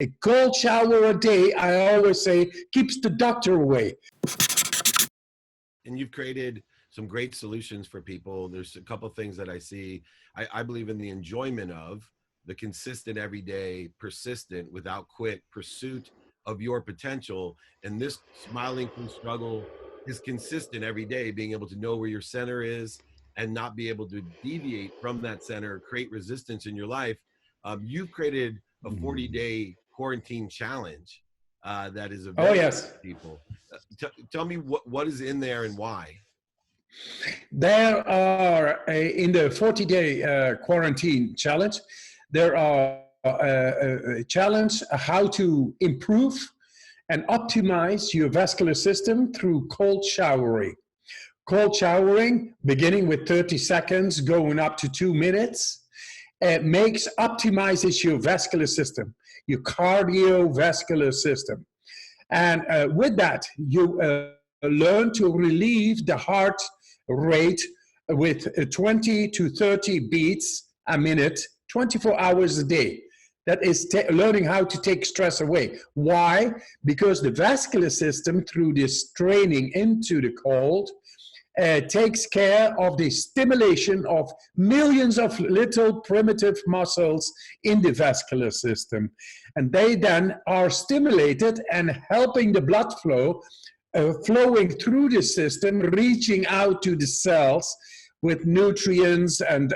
A cold shower a day, I always say, keeps the doctor away. And you've created some great solutions for people. There's a couple of things that I see. I believe in the enjoyment of the consistent, everyday, persistent, without quit pursuit of your potential. And this smiling through struggle is consistent every day, being able to know where your center is and not be able to deviate from that center, create resistance in your life. You've created a 40-day quarantine challenge that is available yes. to people. Tell me what is in there and why. There are, in the 40-day quarantine challenge, there are a challenge how to improve and optimize your vascular system through cold showering. Cold showering, beginning with 30 seconds, going up to 2 minutes, optimizes your vascular system, your cardiovascular system. And with that, you learn to relieve the heart rate with 20 to 30 beats a minute, 24 hours a day. That is learning how to take stress away. Why? Because the vascular system, through this training into the cold, takes care of the stimulation of millions of little primitive muscles in the vascular system. And they then are stimulated and helping the blood flow, flowing through the system, reaching out to the cells with nutrients and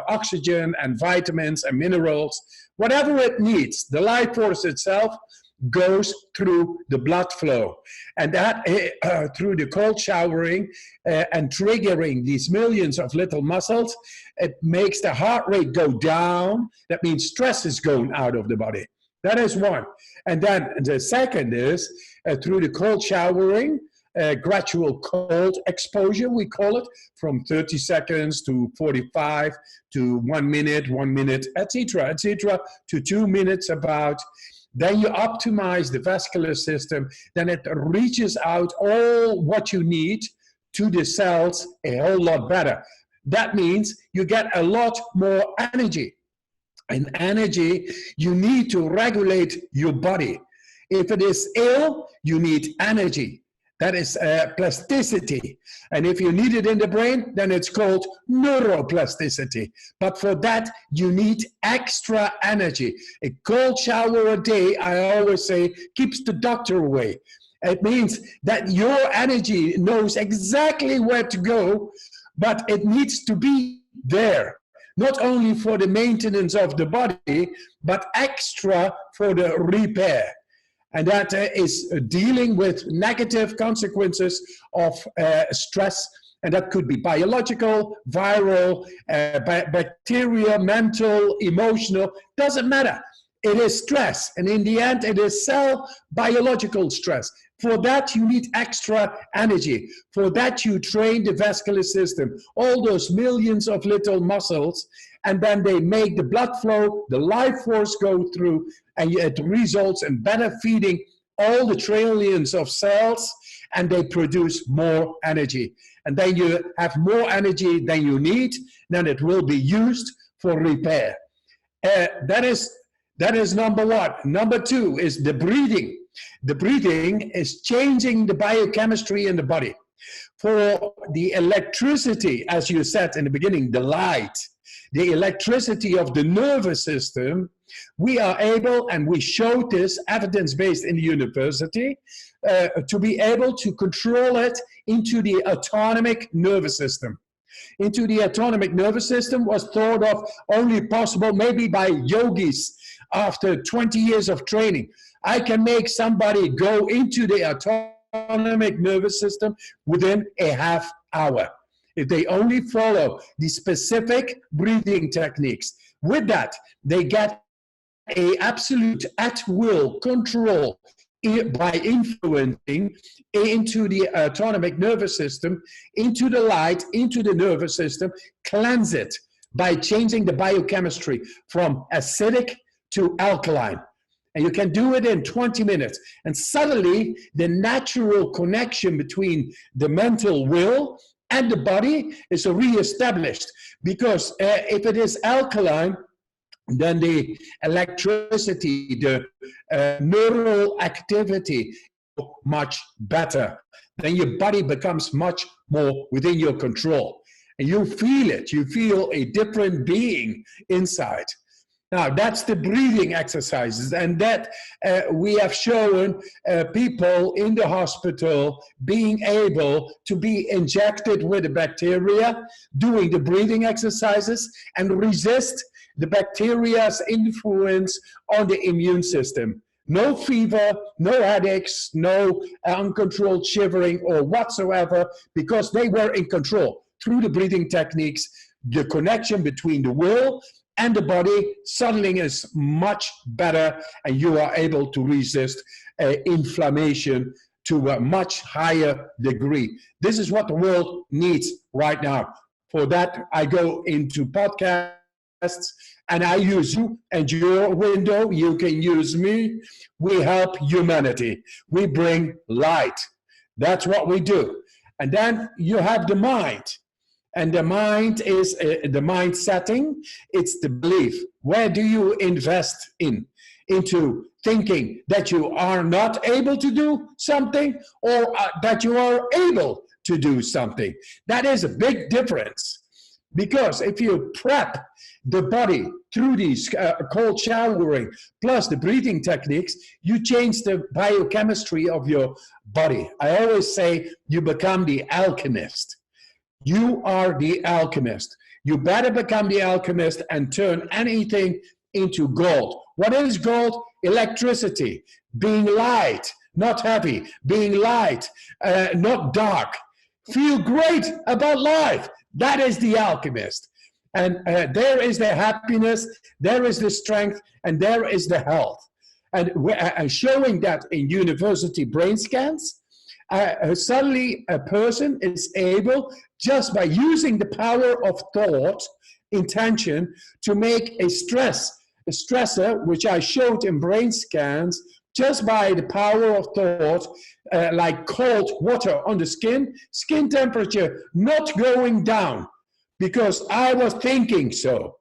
oxygen and vitamins and minerals, whatever it needs. The life force itself goes through the blood flow, and that through the cold showering and triggering these millions of little muscles, it makes the heart rate go down. That means stress is going out of the body. That is one. And then the second is through the cold showering, gradual cold exposure, we call it, from 30 seconds to 45 to 1 minute, etc., to 2 minutes about. Then you optimize the vascular system, then it reaches out all what you need to the cells a whole lot better. That means you get a lot more energy. And energy, you need to regulate your body. If it is ill, you need energy. That is plasticity. And if you need it in the brain, then it's called neuroplasticity. But for that, you need extra energy. A cold shower a day, I always say, keeps the doctor away. It means that your energy knows exactly where to go, but it needs to be there. Not only for the maintenance of the body, but extra for the repair. And that is dealing with negative consequences of stress. And that could be biological, viral, bacteria, mental, emotional, doesn't matter. It is stress. And in the end, it is cell biological stress. For that, you need extra energy. For that, you train the vascular system, all those millions of little muscles, and then they make the blood flow, the life force go through, and it results in better feeding all the trillions of cells, and they produce more energy. And then you have more energy than you need, then it will be used for repair. That is number one. Number two is the breathing. The breathing is changing the biochemistry in the body. For the electricity, as you said in the beginning, the light, the electricity of the nervous system, we are able, and we showed this evidence-based in the university, to be able to control it into the autonomic nervous system. Into the autonomic nervous system was thought of only possible maybe by yogis after 20 years of training. I can make somebody go into the autonomic nervous system within a half hour, if they only follow the specific breathing techniques. With that, they get an absolute at-will control by influencing into the autonomic nervous system, into the light, into the nervous system, cleanse it by changing the biochemistry from acidic to alkaline. And you can do it in 20 minutes. And suddenly, the natural connection between the mental will and the body is reestablished. Because if it is alkaline, then the electricity, the neural activity much better. Then your body becomes much more within your control. And you feel it. You feel a different being inside. Now, that's the breathing exercises, and that we have shown people in the hospital being able to be injected with the bacteria, doing the breathing exercises, and resist the bacteria's influence on the immune system. No fever, no headaches, no uncontrolled shivering or whatsoever, because they were in control through the breathing techniques. The connection between the will and the body suddenly is much better, and you are able to resist inflammation to a much higher degree. This is what the world needs right now. For that, I go into podcasts, and I use you and your window. You can use me. We help humanity. We bring light. That's what we do. And then you have the mind. And the mind is the mind setting. It's the belief. Where do you invest in? Into thinking that you are not able to do something, or that you are able to do something. That is a big difference. Because if you prep the body through these cold showering plus the breathing techniques, you change the biochemistry of your body. I always say you become the alchemist. You are the alchemist. You better become the alchemist and turn anything into gold. What is gold? Electricity. Being light, not heavy. Being light, not dark. Feel great about life. That is the alchemist. And there is the happiness, there is the strength, and there is the health. And showing that in university brain scans, suddenly a person is able, just by using the power of thought, intention, to make a stressor, which I showed in brain scans, just by the power of thought, like cold water on the skin temperature not going down, because I was thinking so.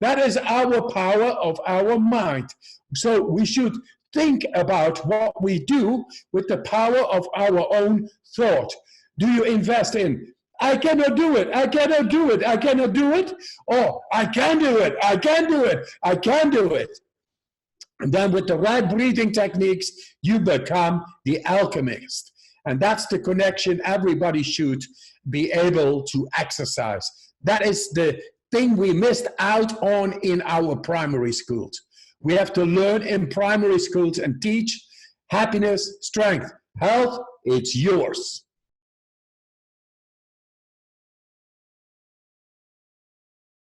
That is our power of our mind. So we should think about what we do with the power of our own thought. Do you invest in, I cannot do it, I cannot do it, I cannot do it? Or, I can do it, I can do it, I can do it. And then with the right breathing techniques, you become the alchemist. And that's the connection everybody should be able to exercise. That is the thing we missed out on in our primary schools. We have to learn in primary schools and teach happiness, strength, health, it's yours.